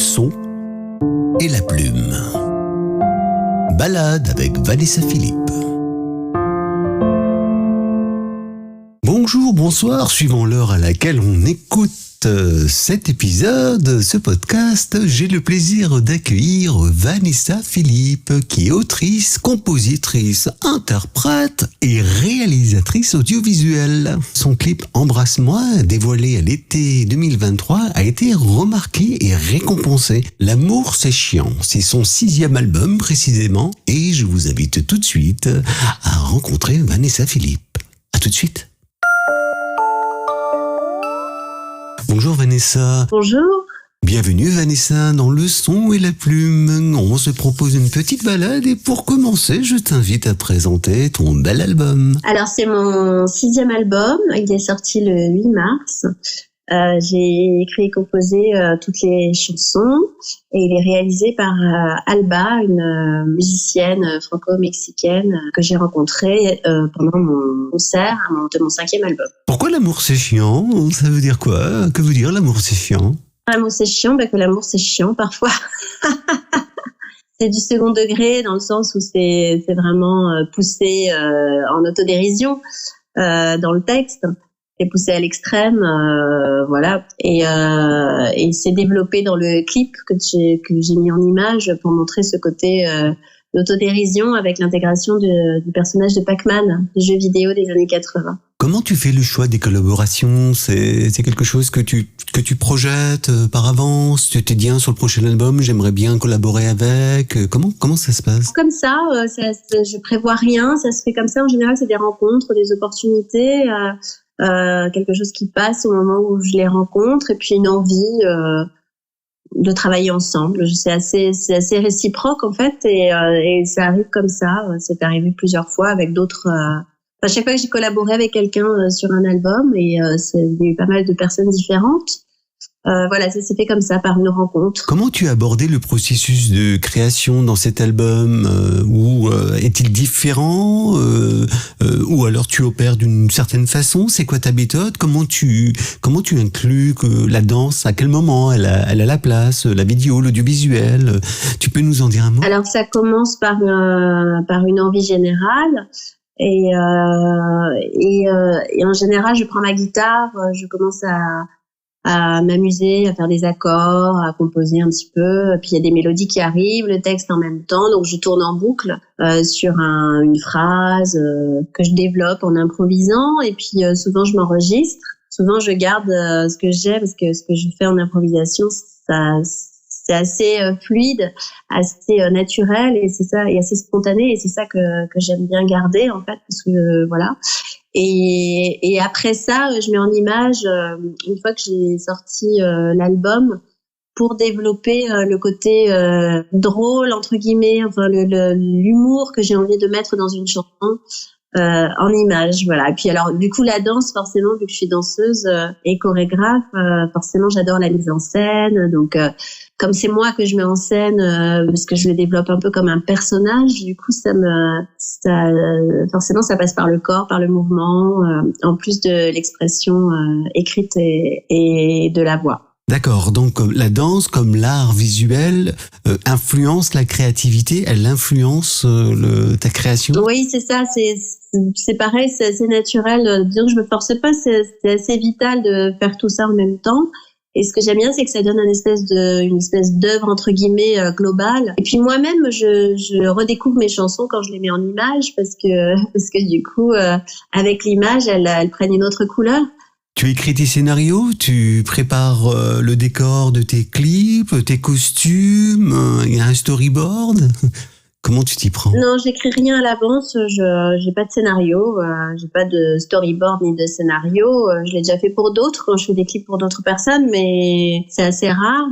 son et la plume. Balade avec Vanessa Philippe. Bonjour, bonsoir, suivant l'heure à laquelle on écoute cet épisode, ce podcast, j'ai le plaisir d'accueillir Vanessa Philippe, qui est autrice, compositrice, interprète et réalisatrice audiovisuelle. Son clip Embrasse-moi, dévoilé à l'été 2023, a été remarqué et récompensé. L'amour c'est chiant, c'est son 6e album précisément, et je vous invite tout de suite à rencontrer Vanessa Philippe. À tout de suite. Bonjour Vanessa. Bonjour. Bienvenue Vanessa dans Le Son et la Plume. On se propose une petite balade et pour commencer, je t'invite à présenter ton bel album. Alors c'est mon 6e album, il est sorti le 8 mars. J'ai écrit et composé toutes les chansons et il est réalisé par Alba, une musicienne franco-mexicaine que j'ai rencontrée pendant mon concert de mon 5e album. Pourquoi l'amour c'est chiant ? Ça veut dire quoi ? Que veut dire l'amour c'est chiant ? L'amour c'est chiant, que l'amour c'est chiant parfois. C'est du second degré dans le sens où c'est vraiment poussé en autodérision dans le texte. C'est poussé à l'extrême, voilà, et c'est développé dans le clip que j'ai mis en image pour montrer ce côté d'autodérision avec l'intégration du personnage de Pac-Man, du jeu vidéo des années 80. Comment tu fais le choix des collaborations ? C'est quelque chose que tu projettes par avance ? Tu te dis sur le prochain album, j'aimerais bien collaborer avec. Comment ça se passe ? Comme ça, je prévois rien, ça se fait comme ça. En général, c'est des rencontres, des opportunités. Quelque chose qui passe au moment où je les rencontre et puis une envie de travailler ensemble. C'est assez réciproque en fait et ça arrive comme ça. C'est arrivé plusieurs fois avec d'autres. À chaque fois que j'ai collaboré avec quelqu'un sur un album et il y a eu pas mal de personnes différentes. Voilà, ça s'est fait comme ça, par une rencontre. Comment tu as abordé le processus de création dans cet album ? Est-il différent ? Ou alors tu opères d'une certaine façon ? C'est quoi ta méthode ? Comment tu inclus la danse ? À quel moment elle a la place ? La vidéo, l'audiovisuel ? Tu peux nous en dire un mot ? Alors ça commence par une envie générale. Et en général, je prends ma guitare, je commence à m'amuser, à faire des accords, à composer un petit peu. Puis il y a des mélodies qui arrivent, le texte en même temps. Donc je tourne en boucle sur une phrase que je développe en improvisant. Et puis souvent je m'enregistre. Souvent je garde ce que j'ai parce que ce que je fais en improvisation, c'est assez fluide, assez naturel et c'est ça, et assez spontané. Et c'est ça que j'aime bien garder en fait, parce que voilà. Et après ça, je mets en image, une fois que j'ai sorti l'album, pour développer le côté drôle, entre guillemets, enfin l'humour que j'ai envie de mettre dans une chanson en image, voilà. Et puis alors, du coup, la danse, forcément, vu que je suis danseuse et chorégraphe, forcément, j'adore la mise en scène. Donc, comme c'est moi que je mets en scène, parce que je le développe un peu comme un personnage, du coup, forcément, ça passe par le corps, par le mouvement, en plus de l'expression écrite et de la voix. D'accord, donc la danse comme l'art visuel influence la créativité, elle influence ta création ? Oui, c'est ça, c'est pareil, c'est assez naturel. Disons que je me force pas, c'est assez vital de faire tout ça en même temps. Et ce que j'aime bien, c'est que ça donne une espèce d'œuvre entre guillemets globale. Et puis moi-même, je redécouvre mes chansons quand je les mets en image parce que du coup, avec l'image, elles prennent une autre couleur. Tu écris tes scénarios, tu prépares le décor de tes clips, tes costumes, il y a un storyboard. Comment tu t'y prends ? Non, j'écris rien à l'avance, j'ai pas de scénario, j'ai pas de storyboard ni de scénario. Je l'ai déjà fait pour d'autres quand je fais des clips pour d'autres personnes, mais c'est assez rare.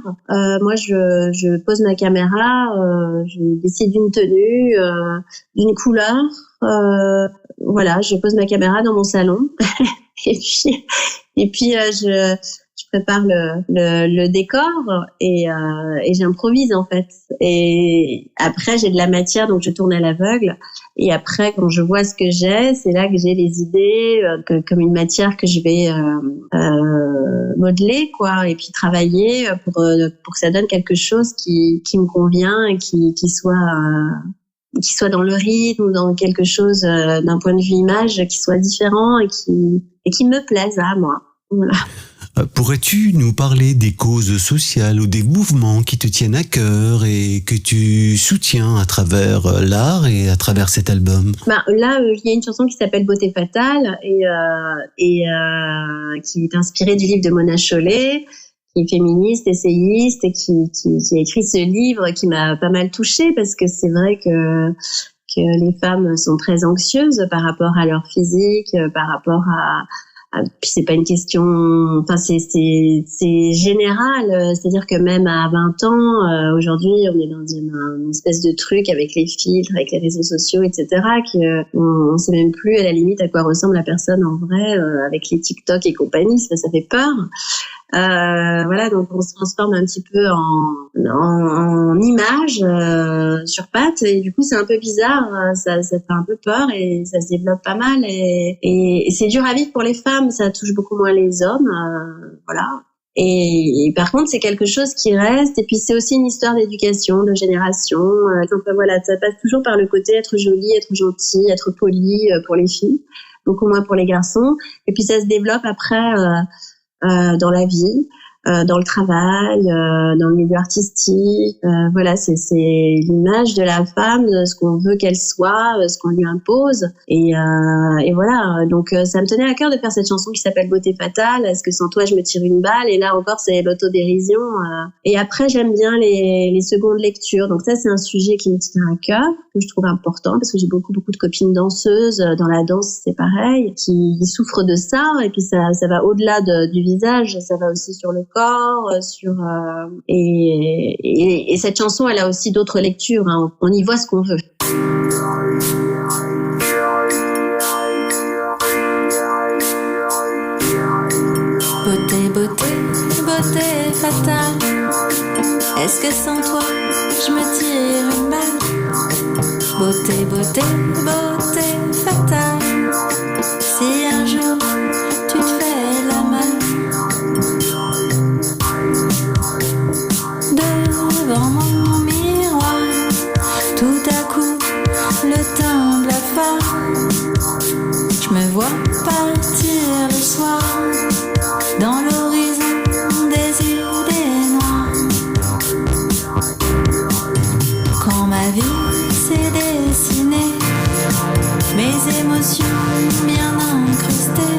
Moi, je pose ma caméra, je décide d'une tenue, d'une couleur. Voilà, je pose ma caméra dans mon salon et puis je je prépare le décor et j'improvise en fait. Et après j'ai de la matière, donc je tourne à l'aveugle. Et après, quand je vois ce que j'ai, c'est là que j'ai les idées, comme une matière que je vais modeler, quoi, et puis travailler pour que ça donne quelque chose qui me convient et qui soit dans le rythme ou dans quelque chose d'un point de vue image qui soit différent et qui me plaise à moi. Voilà. Pourrais-tu nous parler des causes sociales ou des mouvements qui te tiennent à cœur et que tu soutiens à travers l'art et à travers cet album? Là, il y a une chanson qui s'appelle Beauté fatale et qui est inspirée du livre de Mona Chollet, qui est féministe, essayiste et qui a écrit ce livre qui m'a pas mal touchée parce que c'est vrai que les femmes sont très anxieuses par rapport à leur physique, par rapport puis c'est pas une question, enfin c'est général, c'est-à-dire que même à 20 ans, aujourd'hui on est dans une espèce de truc avec les filtres, avec les réseaux sociaux, etc., on sait même plus à la limite à quoi ressemble la personne en vrai, avec les TikTok et compagnie, ça fait peur. Voilà, donc on se transforme un petit peu en image sur pattes et du coup c'est un peu bizarre, ça fait un peu peur et ça se développe pas mal et c'est dur à vivre pour les femmes, ça touche beaucoup moins les hommes, voilà. Et par contre c'est quelque chose qui reste et puis c'est aussi une histoire d'éducation, de génération. Donc voilà, ça passe toujours par le côté être jolie, être gentil, être poli pour les filles, beaucoup moins pour les garçons. Et puis ça se développe après. Dans la vie, dans le travail, dans le milieu artistique. Voilà, c'est l'image de la femme, ce qu'on veut qu'elle soit, ce qu'on lui impose. Et voilà, donc ça me tenait à cœur de faire cette chanson qui s'appelle Beauté fatale. Est-ce que sans toi je me tire une balle? Et là encore, c'est l'autodérision. Et après, j'aime bien les secondes lectures. Donc ça, c'est un sujet qui me tient à cœur, que je trouve important parce que j'ai beaucoup de copines danseuses. Dans la danse, c'est pareil, qui souffrent de ça. Et puis ça va au-delà du visage, ça va aussi sur le corps, et cette chanson, elle a aussi d'autres lectures. Hein. On y voit ce qu'on veut. Beauté, beauté, beauté fatale. Est-ce que sans toi, je me tire une balle? Beauté, beauté, beauté fatale. Si un jour tu te fais la malle devant mon miroir, tout à coup le temps blafard. Je me vois partir le soir dans l'horizon des idées noires. Quand ma vie s'est dessinée, mes émotions bien incrustées,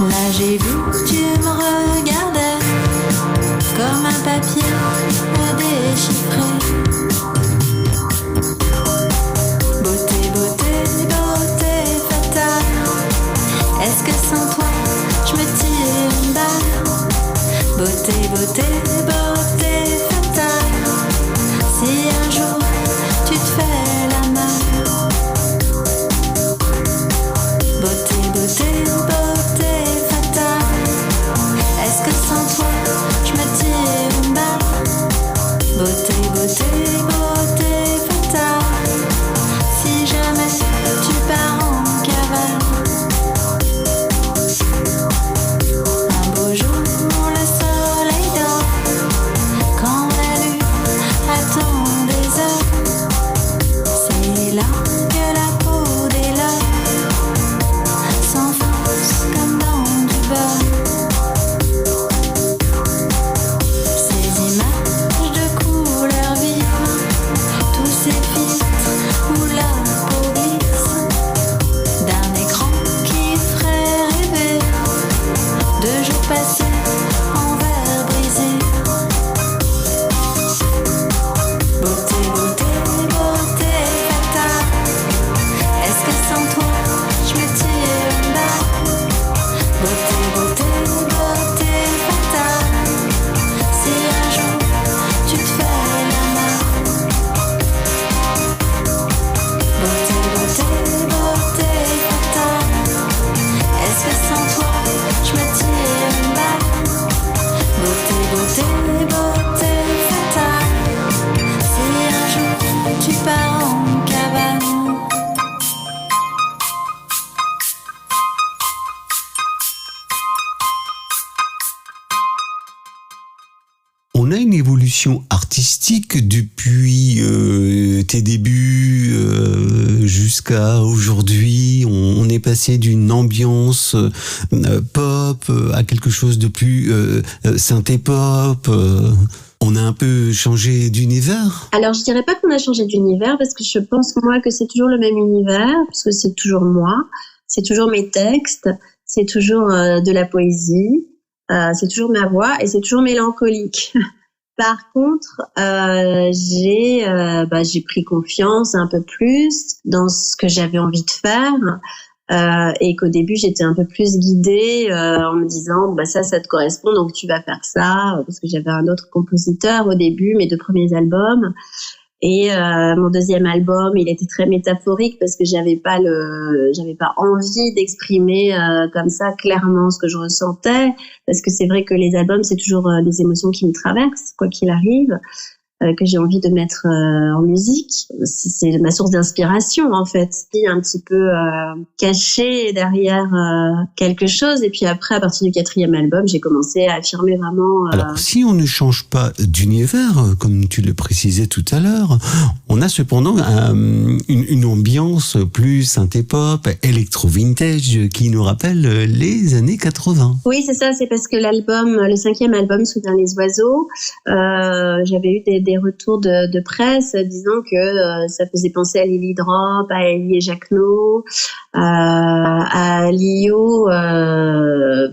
là j'ai vu que tu me regardais comme un papier à déchiffrer. Beauté, beauté, beauté fatale. Est-ce que sans toi on a une évolution artistique depuis tes débuts jusqu'à aujourd'hui. On est passé d'une ambiance pop à quelque chose de plus synthé-pop. On a un peu changé d'univers. Alors, je dirais pas qu'on a changé d'univers parce que je pense, moi, que c'est toujours le même univers, parce que c'est toujours moi, c'est toujours mes textes, c'est toujours de la poésie, c'est toujours ma voix et c'est toujours mélancolique. Par contre, j'ai pris confiance un peu plus dans ce que j'avais envie de faire. Et qu'au début j'étais un peu plus guidée en me disant ça te correspond donc tu vas faire ça, parce que j'avais un autre compositeur au début, mes 2 premiers albums, et mon 2e album il était très métaphorique parce que j'avais pas envie d'exprimer comme ça clairement ce que je ressentais, parce que c'est vrai que les albums c'est toujours des émotions qui me traversent quoi qu'il arrive, que j'ai envie de mettre en musique. C'est ma source d'inspiration, en fait. Un petit peu caché derrière quelque chose. Et puis après, à partir du 4e album, j'ai commencé à affirmer vraiment... Alors, si on ne change pas d'univers, comme tu le précisais tout à l'heure, on a cependant une ambiance plus synthé-pop, électro-vintage, qui nous rappelle les années 80. Oui, c'est ça. C'est parce que le 5e album, Soudain les oiseaux, j'avais eu des retours de presse disant que ça faisait penser à Lily Drop, à Ellie et Jacquenot, à Lio,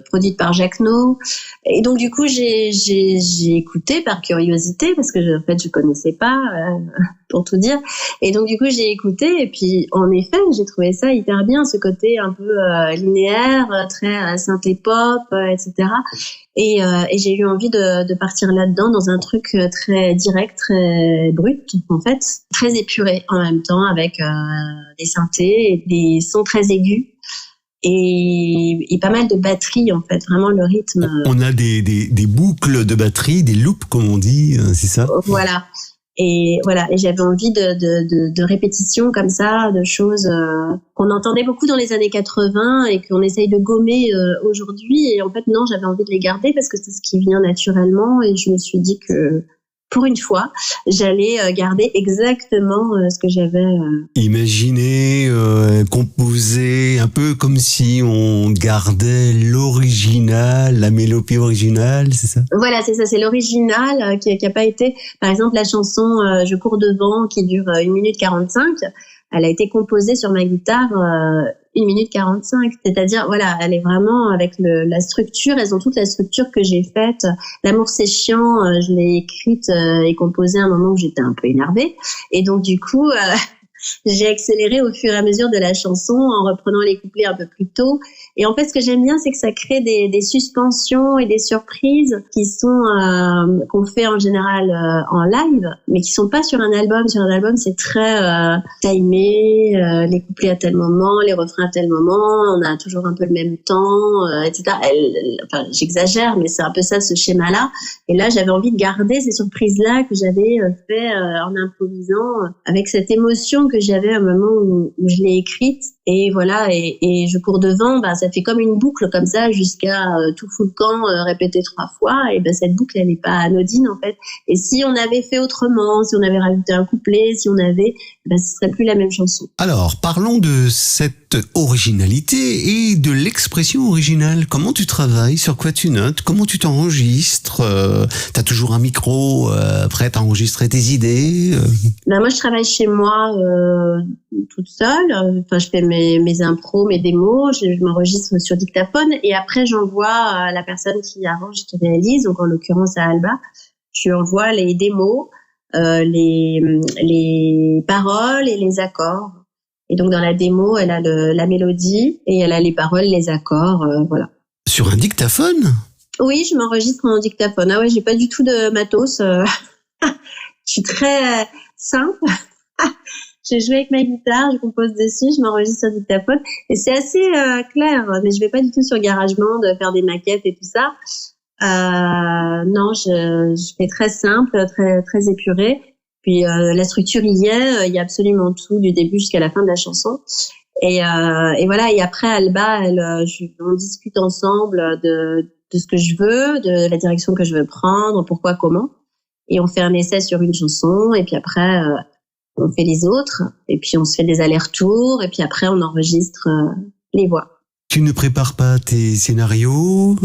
produite par Jacquenot. Et donc du coup j'ai écouté par curiosité parce que en fait je connaissais pas pour tout dire. Et donc du coup j'ai écouté et puis en effet j'ai trouvé ça hyper bien, ce côté un peu linéaire, très synthé pop, etc. Et j'ai eu envie de partir là-dedans dans un truc très direct, très brut en fait, très épuré en même temps, avec des synthés et des sons très aigus. Et pas mal de batterie en fait, vraiment le rythme. On a des boucles de batterie, des loops comme on dit, c'est ça? Voilà. Et j'avais envie de répétitions comme ça, de choses qu'on entendait beaucoup dans les années 80 et qu'on essaye de gommer aujourd'hui. Et en fait non, j'avais envie de les garder parce que c'est ce qui vient naturellement. Et je me suis dit que pour une fois, j'allais garder exactement ce que j'avais. Imaginer, composer, un peu comme si on gardait l'original, la mélopée originale, c'est ça? Voilà, c'est ça, c'est l'original qui a pas été... Par exemple, la chanson Je cours devant qui dure 1 minute 45, elle a été composée sur ma guitare 1 minute 45, c'est-à-dire voilà, elle est vraiment avec la structure, elles ont toute la structure que j'ai faite. L'amour c'est chiant, je l'ai écrite et composée à un moment où j'étais un peu énervée, et donc du coup j'ai accéléré au fur et à mesure de la chanson en reprenant les couplets un peu plus tôt. Et en fait, ce que j'aime bien, c'est que ça crée des suspensions et des surprises qui sont qu'on fait en général en live, mais qui sont pas sur un album. Sur un album, c'est très timé, les couplets à tel moment, les refrains à tel moment, on a toujours un peu le même temps, etc. Enfin, j'exagère, mais c'est un peu ça, ce schéma-là. Et là, j'avais envie de garder ces surprises-là que j'avais fait en improvisant, avec cette émotion que j'avais à un moment où je l'ai écrite. Et voilà, et Je cours devant, ça fait comme une boucle comme ça jusqu'à tout fout le camp répété 3 fois. Et cette boucle, elle n'est pas anodine en fait. Et si on avait fait autrement, si on avait rajouté un couplet, si on avait, ce serait plus la même chanson. Alors, parlons de cette originalité et de l'expression originale. Comment tu travailles? Sur quoi tu notes? Comment tu t'enregistres? T'as toujours un micro prêt à enregistrer tes idées? Moi, je travaille chez moi toute seule. Enfin, je fais mes impros, mes démos. Je m'enregistre sur dictaphone et après, j'envoie à la personne qui arrange, qui réalise, donc en l'occurrence à Alba. Je lui envoie les démos, les paroles et les accords. Et donc, dans la démo, elle a la mélodie et elle a les paroles, les accords, voilà. Sur un dictaphone? Oui, je m'enregistre en dictaphone. Ah ouais, j'ai pas du tout de matos. Je suis très simple. Je joue avec ma guitare, je compose dessus, je m'enregistre sur dictaphone. Et c'est assez clair, mais je vais pas du tout sur GarageBand faire des maquettes et tout ça. Non, je fais très simple, très, très épuré. Puis la structure y a absolument tout du début jusqu'à la fin de la chanson. Et voilà. Et après Alba, on discute ensemble de ce que je veux, de la direction que je veux prendre, pourquoi, comment. et on fait un essai sur une chanson, et puis après on fait les autres, et puis on se fait des allers-retours, et puis après on enregistre les voix. Tu ne prépares pas tes scénarios,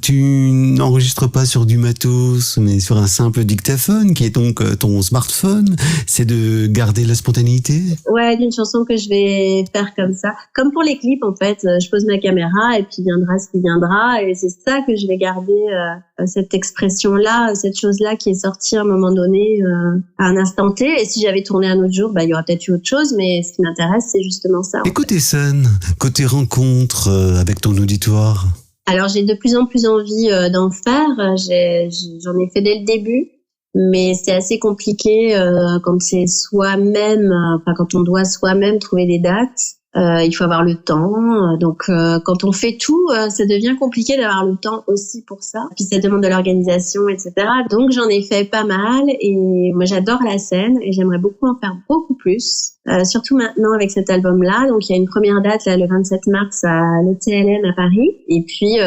tu n'enregistres pas sur du matos, mais sur un simple dictaphone, qui est donc ton smartphone. C'est de garder la spontanéité. Ouais, d'une chanson que je vais faire comme ça. Comme pour les clips, en fait, je pose ma caméra et puis viendra ce qui viendra. Et c'est ça que je vais garder, cette expression-là, cette chose-là qui est sortie à un moment donné, à un instant T. Et si j'avais tourné un autre jour, il y aurait peut-être eu autre chose. Mais ce qui m'intéresse, c'est justement ça. Et côté scène, côté rencontre avec ton auditoire? Alors, j'ai de plus en plus envie d'en faire. J'en ai fait dès le début. Mais c'est assez compliqué quand c'est soi-même, quand on doit soi-même trouver des dates. Il faut avoir le temps. Donc, quand on fait tout, ça devient compliqué d'avoir le temps aussi pour ça. Puis ça demande de l'organisation, etc. Donc, j'en ai fait pas mal. Et moi, j'adore la scène et j'aimerais beaucoup en faire beaucoup plus. Surtout maintenant avec cet album-là. Donc, il y a une première date là, le 27 mars à l'ETLM à Paris. Et puis,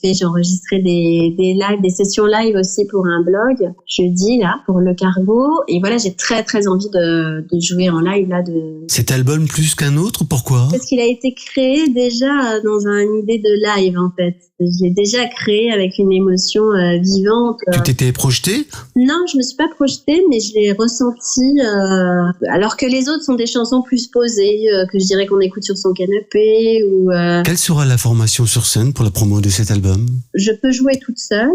j'ai enregistré des lives, des sessions live aussi pour un blog jeudi là pour le Cargo. Et voilà, j'ai très très envie de jouer en live là. Cet album plus qu'un autre, pourquoi? Parce qu'il a été créé déjà dans une idée de live en fait. Je l'ai déjà créé avec une émotion vivante. Tu t'étais projetée? Non, je me suis pas projetée, mais je l'ai ressenti. Alors que les autres sont des chansons plus posées, que je dirais qu'on écoute sur son canapé ou. Quelle sera la formation sur scène pour la promo de cet album? Je peux jouer toute seule.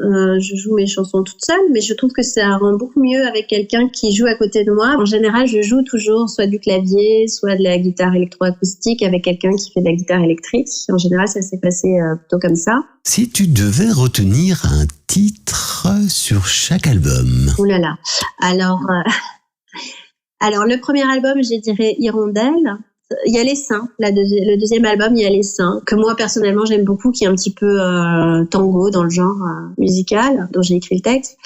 Je joue mes chansons toute seule, mais je trouve que ça rend beaucoup mieux avec quelqu'un qui joue à côté de moi. En général, je joue toujours soit du clavier, soit de la guitare électroacoustique avec quelqu'un qui fait de la guitare électrique. En général, ça s'est passé plutôt comme ça. Si tu devais retenir un titre sur chaque album. Ouh là là. Alors, le premier album, je dirais Hirondelle. Il y a Les Saints, le deuxième album, il y a Les Saints, que moi personnellement j'aime beaucoup, qui est un petit peu tango dans le genre musical, dont j'ai écrit le texte.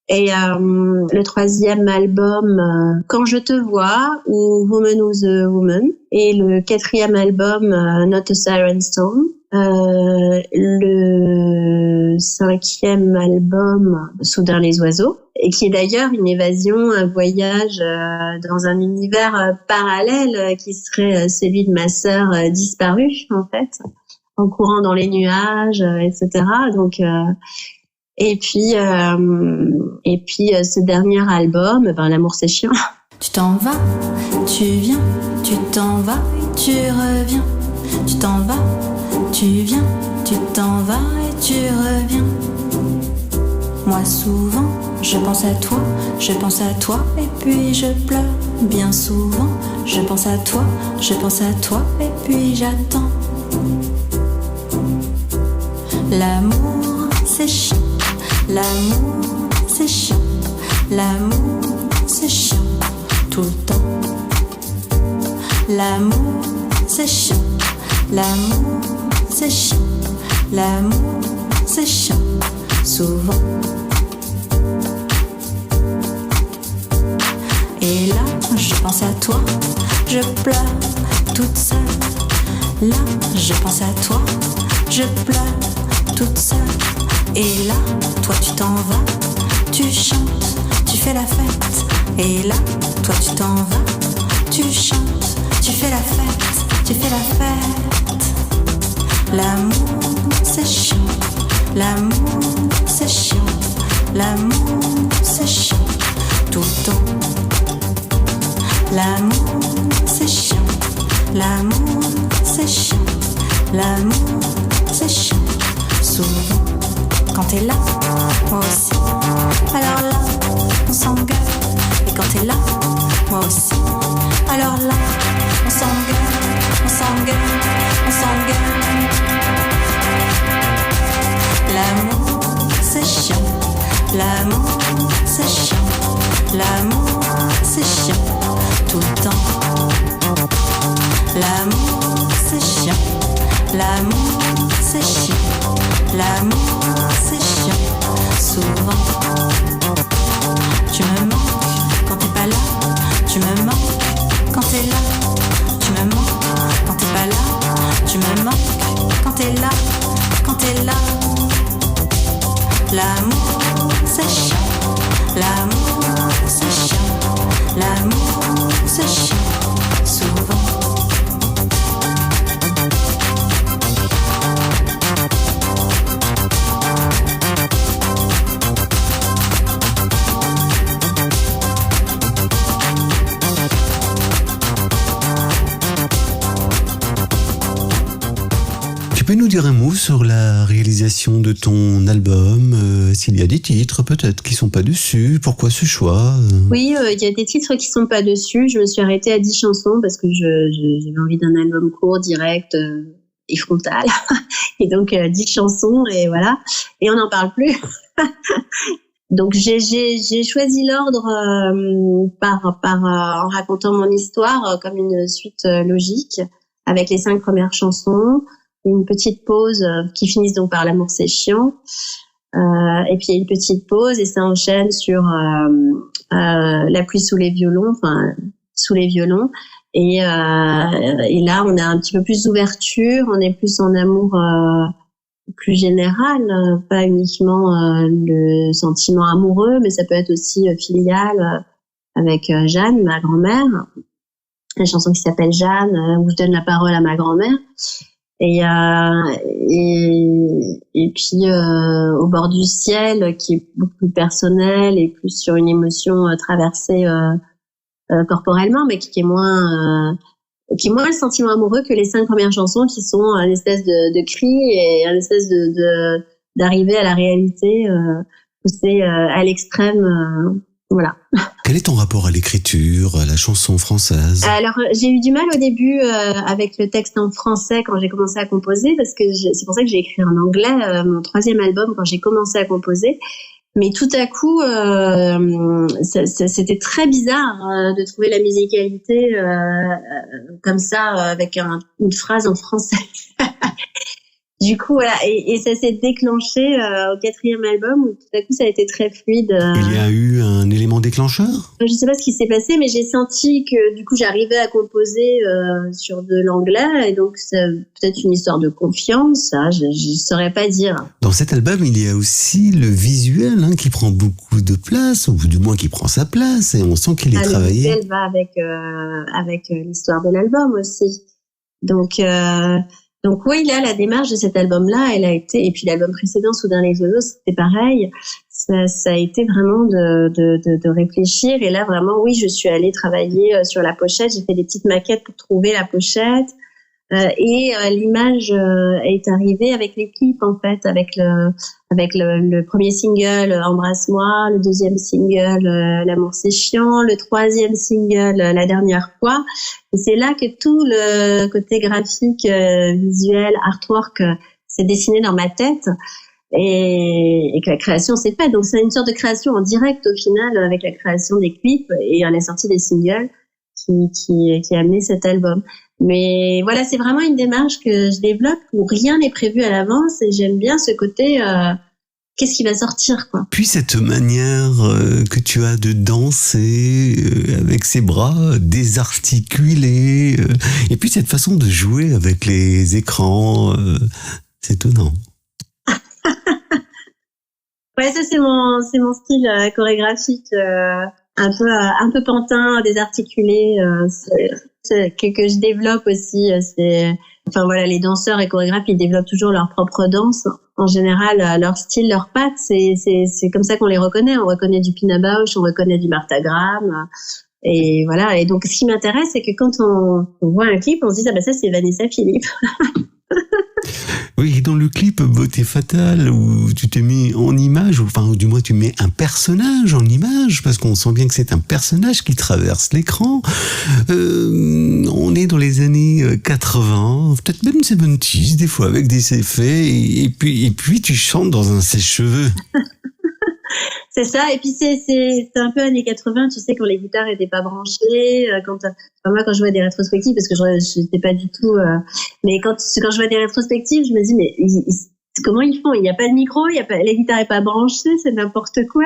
Et le troisième album, Quand je te vois, ou Woman Who's a Woman. Et le quatrième album, Not a Siren Song. Le cinquième album, Soudain les oiseaux, et qui est d'ailleurs une évasion, un voyage dans un univers parallèle qui serait celui de ma sœur disparue en fait, en courant dans les nuages, etc. Donc et puis ce dernier album, L'amour c'est chiant. Tu t'en vas, tu viens, tu t'en vas et tu reviens. Tu t'en vas, tu viens, tu t'en vas et tu reviens. Moi souvent, je pense à toi et puis je pleure. Bien souvent, je pense à toi et puis j'attends. L'amour c'est chiant, l'amour c'est chiant, l'amour c'est chiant tout le temps. L'amour c'est chiant, l'amour c'est chiant, l'amour c'est chiant souvent. Et là, je pense à toi, je pleure toute seule. Là, je pense à toi, je pleure toute seule. Et là, toi tu t'en vas, tu chantes, tu fais la fête. Et là, toi tu t'en vas, tu chantes, tu fais la fête, tu fais la fête. L'amour c'est chiant, l'amour c'est chiant, l'amour c'est chiant tout le temps. L'amour c'est chiant, l'amour c'est chiant, l'amour c'est chiant souvent. Quand t'es là, moi aussi, alors là, on s'engueule. Et quand t'es là, moi aussi, alors là, on s'engueule, on s'engueule, on s'engueule. L'amour c'est chiant, l'amour c'est chiant, l'amour c'est chiant tout le temps. L'amour c'est chiant, l'amour c'est chiant, l'amour c'est chiant souvent. Tu me manques quand t'es pas là, tu me manques quand t'es là, tu me manques quand t'es pas là, tu me manques quand t'es là, quand t'es là. L'amour c'est chiant. L'amour, c'est chiant. L'amour, c'est chiant. Souvent. Tu peux nous dire un mot sur la réalisation de ton album, s'il y a des titres peut-être qui sont pas dessus, pourquoi ce choix Oui, il y a des titres qui sont pas dessus. Je me suis arrêtée à 10 chansons parce que j'avais envie d'un album court, direct et frontal. Et donc 10 chansons et voilà. Et on n'en parle plus. Donc j'ai choisi l'ordre en racontant mon histoire comme une suite logique avec les 5 premières chansons. Une petite pause qui finissent donc par l'amour c'est chiant et puis il y a une petite pause et ça enchaîne sur la pluie sous les violons, et là on a un petit peu plus d'ouverture, on est plus en amour plus général, pas uniquement le sentiment amoureux, mais ça peut être aussi filial avec Jeanne, ma grand-mère, une chanson qui s'appelle Jeanne où je donne la parole à ma grand-mère. Et puis au bord du ciel qui est beaucoup plus personnel et plus sur une émotion traversée corporellement, mais qui est moins le sentiment amoureux que les 5 premières chansons qui sont un espèce de cri et un espèce de d'arriver à la réalité poussée à l'extrême. Voilà. Quel est ton rapport à l'écriture, à la chanson française ? Alors, j'ai eu du mal au début avec le texte en français quand j'ai commencé à composer, parce que c'est pour ça que j'ai écrit en anglais mon 3e album quand j'ai commencé à composer. Mais tout à coup, c'était très bizarre de trouver la musicalité comme ça, avec une phrase en français. Du coup, voilà, et ça s'est déclenché au 4e album où tout à coup ça a été très fluide. Il y a eu un élément déclencheur ? Je sais pas ce qui s'est passé, mais j'ai senti que du coup j'arrivais à composer sur de l'anglais, et donc c'est peut-être une histoire de confiance, ça, je saurais pas dire. Dans cet album, il y a aussi le visuel qui prend beaucoup de place, ou du moins qui prend sa place, et on sent qu'il est travaillé. Le visuel va avec l'histoire de l'album aussi. Donc oui, là, la démarche de cet album-là, elle a été, et puis l'album précédent, Soudain les oiseaux, c'était pareil. Ça a été vraiment de réfléchir. Et là, vraiment, oui, je suis allée travailler sur la pochette. J'ai fait des petites maquettes pour trouver la pochette. Et l'image est arrivée avec les clips, en fait, avec le premier single Embrasse-moi, le 2e single L'amour c'est chiant, le 3e single La dernière fois. Et c'est là que tout le côté graphique, visuel, artwork s'est dessiné dans ma tête, et que la création s'est faite. Donc c'est une sorte de création en direct au final, avec la création des clips et la sortie des singles qui a amené cet album. Mais voilà, c'est vraiment une démarche que je développe où rien n'est prévu à l'avance, et j'aime bien ce côté qu'est-ce qui va sortir, quoi. Puis cette manière que tu as de danser avec ses bras désarticulés, et puis cette façon de jouer avec les écrans, c'est étonnant. Ouais, ça c'est mon style chorégraphique, un peu pantin, désarticulé, que je développe aussi. Enfin voilà, les danseurs et chorégraphes, ils développent toujours leur propre danse. En général, leur style, leurs pattes, c'est comme ça qu'on les reconnaît. On reconnaît du Pina Bausch, on reconnaît du Martha Graham. Et voilà. Et donc, ce qui m'intéresse, c'est que quand on voit un clip, on se dit, ah ben ça, c'est Vanessa Philippe. Oui, dans le clip Beauté fatale, où tu te mets en image, ou du moins tu mets un personnage en image, parce qu'on sent bien que c'est un personnage qui traverse l'écran. On est dans les années 80, peut-être même 70s, des fois, avec des effets, et puis tu chantes dans un sèche-cheveux. C'est ça, et puis c'est un peu années 80, tu sais, quand les guitares étaient pas branchées, moi quand je vois des rétrospectives, parce que je n'étais pas du tout, mais quand je vois des rétrospectives, je me dis mais comment ils font ? Il n'y a pas de micro, la guitare est pas branchée, c'est n'importe quoi,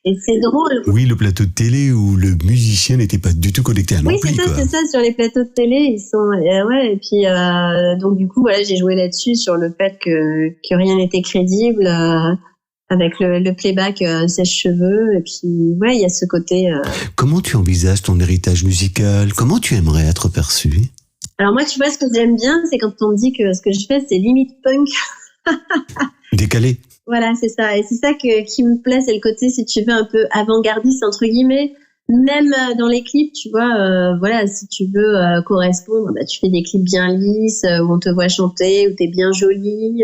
et c'est drôle. Oui, le plateau de télé où le musicien n'était pas du tout connecté à l'ampli. Oui, c'est ça, sur les plateaux de télé, ils sont, ouais, et puis donc du coup voilà, j'ai joué là-dessus sur le fait que rien n'était crédible. avec le playback sèche-cheveux. Et puis, ouais, il y a ce côté... Comment tu envisages ton héritage musical? Comment tu aimerais être perçu? Alors moi, tu vois, ce que j'aime bien, c'est quand on me dit que ce que je fais, c'est limite punk. Décalé. Voilà, c'est ça. Et c'est ça qui me plaît, c'est le côté, si tu veux, un peu avant-gardiste, entre guillemets. Même dans les clips, tu vois, voilà, si tu veux correspondre, bah, tu fais des clips bien lisses, où on te voit chanter, où t'es bien jolie,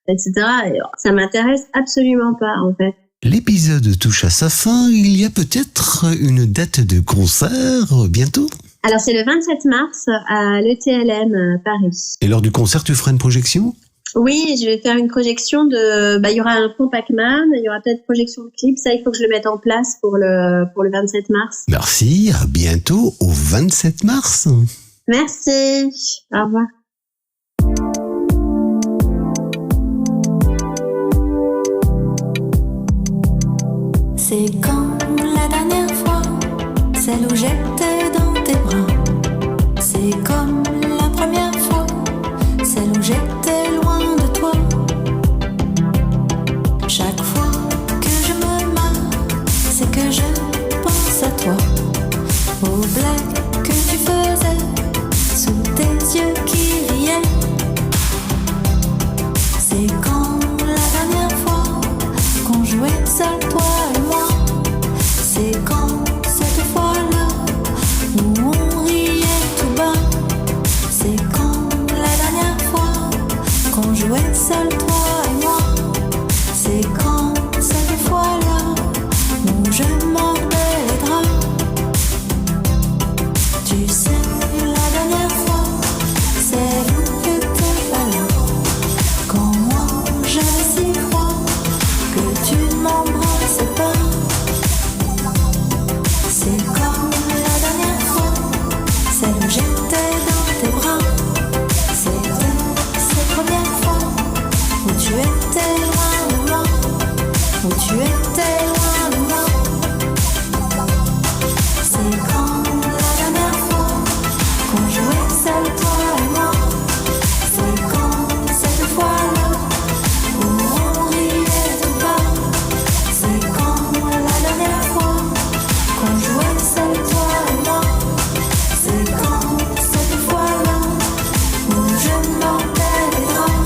etc. Et ça m'intéresse absolument pas, en fait. L'épisode touche à sa fin. Il y a peut-être une date de concert bientôt? Alors, c'est le 27 mars à l'ETLM Paris. Et lors du concert, tu feras une projection? Oui, je vais faire une projection il y aura un fond Pac-Man, il y aura peut-être projection de clip. Ça, il faut que je le mette en place pour le 27 mars. Merci, à bientôt au 27 mars. Merci, au revoir. C'est quand la dernière fois, celle où j'étais dans tes bras. C'est comme la première fois, celle où j'étais loin de toi. Chaque fois que je me marre, c'est que je pense à toi. Aux blagues que tu faisais, sous tes yeux qui riaient. C'est quand la dernière fois qu'on jouait seul, toi et moi. C'est quand cette fois-là où on riait tout bas. C'est quand la dernière fois qu'on jouait seul, toi et moi. C'est quand cette fois-là où je mordais les draps. Tu sais, la dernière fois, c'est où que t'es pas là. Quand moi j'avais si froid que tu ne m'embrassais pas. C'est comme la dernière fois, celle où j'étais dans tes bras. C'était cette première fois où tu étais loin de moi, où tu étais loin de moi. C'est quand la dernière fois qu'on jouait seul, toi et moi. C'est quand cette fois-là où on riait tout bas. C'est quand la dernière fois qu'on jouait seul, toi et moi. C'est quand cette fois-là où je mordais les draps.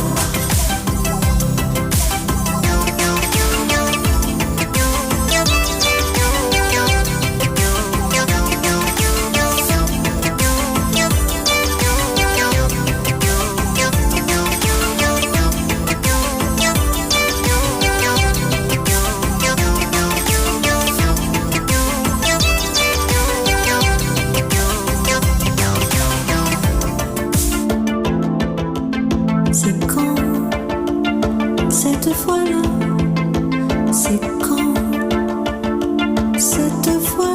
C'est quand cette fois-là, c'est quand cette fois-là.